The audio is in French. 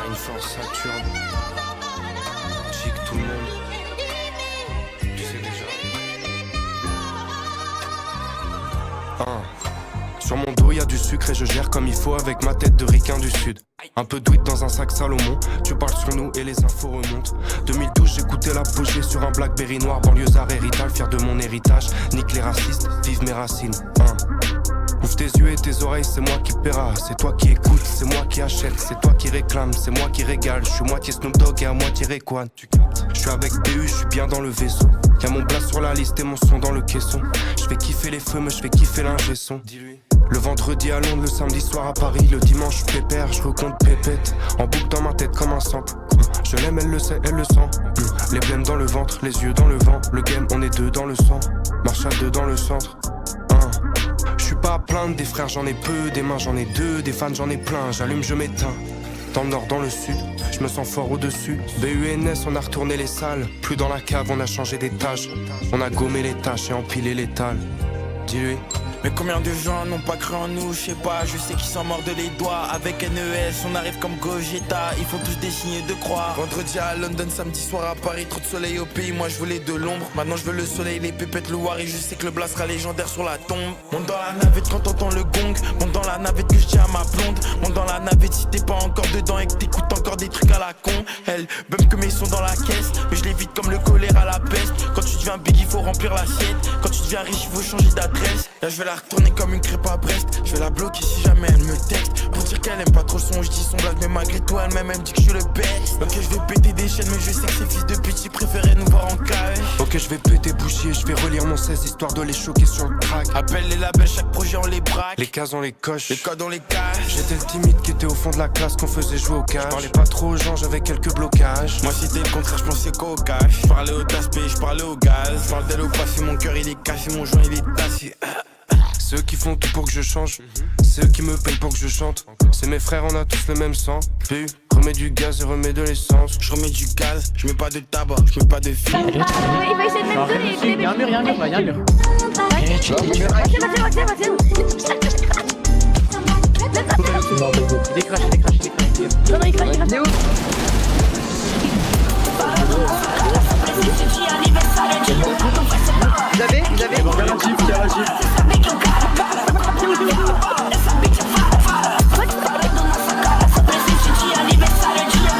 une force Saturne. Chic tout le monde. Tu sais déjà. Sur mon dos y'a du sucre et je gère comme il faut avec ma tête de ricain du sud. Un peu d'huile dans un sac Salomon. Tu parles sur nous et les infos remontent. 2012 j'écoutais l'apogée sur un Blackberry noir. Banlieusard héritage, fier de mon héritage. Nique les racistes, vive mes racines. Ouvre tes yeux et tes oreilles, c'est moi qui paiera. C'est toi qui écoute, c'est moi qui achète. C'est toi qui réclame, c'est moi qui régale. Je suis moitié Snoop Dogg et à moitié Rayquan. Je suis avec BU, je suis bien dans le vaisseau. Y'a mon blast sur la liste et mon son dans le caisson. Je fais kiffer les feux mais je fais kiffer l'ingé son. Le vendredi à Londres, le samedi soir à Paris. Le dimanche je pépère, je recompte pépette. En boucle dans ma tête comme un sample. Je l'aime, elle le sait, elle le sent. Les blêmes dans le ventre, les yeux dans le vent. Le game, on est deux dans le sang. Marche à deux dans le centre. Je suis pas à plaindre, des frères j'en ai peu. Des mains j'en ai deux, des fans j'en ai plein. J'allume, je m'éteins. Dans le nord, dans le sud, je me sens fort au-dessus. BUNS, on a retourné les salles. Plus dans la cave, on a changé d'étage. On a gommé les tâches et empilé l'étal. Dis-lui. Mais combien de gens n'ont pas cru en nous, je sais pas, je sais qu'ils s'en mordent les doigts. Avec NES, on arrive comme Gogeta, ils font tous des signes de croix. Vendredi à London, samedi soir à Paris, trop de soleil au pays, moi je voulais de l'ombre. Maintenant je veux le soleil, les pépettes, le war et je sais que le blast sera légendaire sur la tombe. Monte dans la navette quand t'entends le gong, monte dans la navette que je tiens à ma blonde. Monte dans la navette si t'es pas encore dedans et que t'écoutes encore des trucs à la con. Elle bum que mes sons dans la caisse, mais je l'évite comme le choléra à la peste. Quand tu deviens big, il faut remplir l'assiette. Quand tu deviens riche, il faut changer d'adresse. Là je vais la retourner comme une crêpe à Brest. Je vais la bloquer si jamais elle me texte. Pour dire qu'elle aime pas trop le son, je dis son blague. Mais malgré tout elle-même elle me dit que je suis le best. Ok je vais péter des chaînes mais je sais que ces fils de pute ils préféraient nous voir en cash. Ok je vais péter bouchier, je vais relire mon 16 histoire de les choquer sur le track. Appelle les labels, chaque projet on les braque. Les cases on les coche, les codes on les cache. J'étais le timide qui était au fond de la classe qu'on faisait jouer au cash. Je parlais pas trop aux gens, j'avais quelques blocages. Moi c'était le contraire, je pensais qu'au cash. Je parlais au taspé, je parlais au gaz. Je parle d'elle au passé, mon cœur il est cassé, mon joint il est tassé. Ceux qui font tout pour que je change, ceux qui me payent pour que je chante. C'est mes frères, on a tous le même sang. PU, remets du gaz et remets de l'essence. Je remets du gaz, je mets pas de tabac, je mets pas de fil. Il va essayer de me donner. Y'a un mur, y'a un mur, y'a un mur. Il décrache. Non, il crache. Il est où? Vous avez Qui a la gifle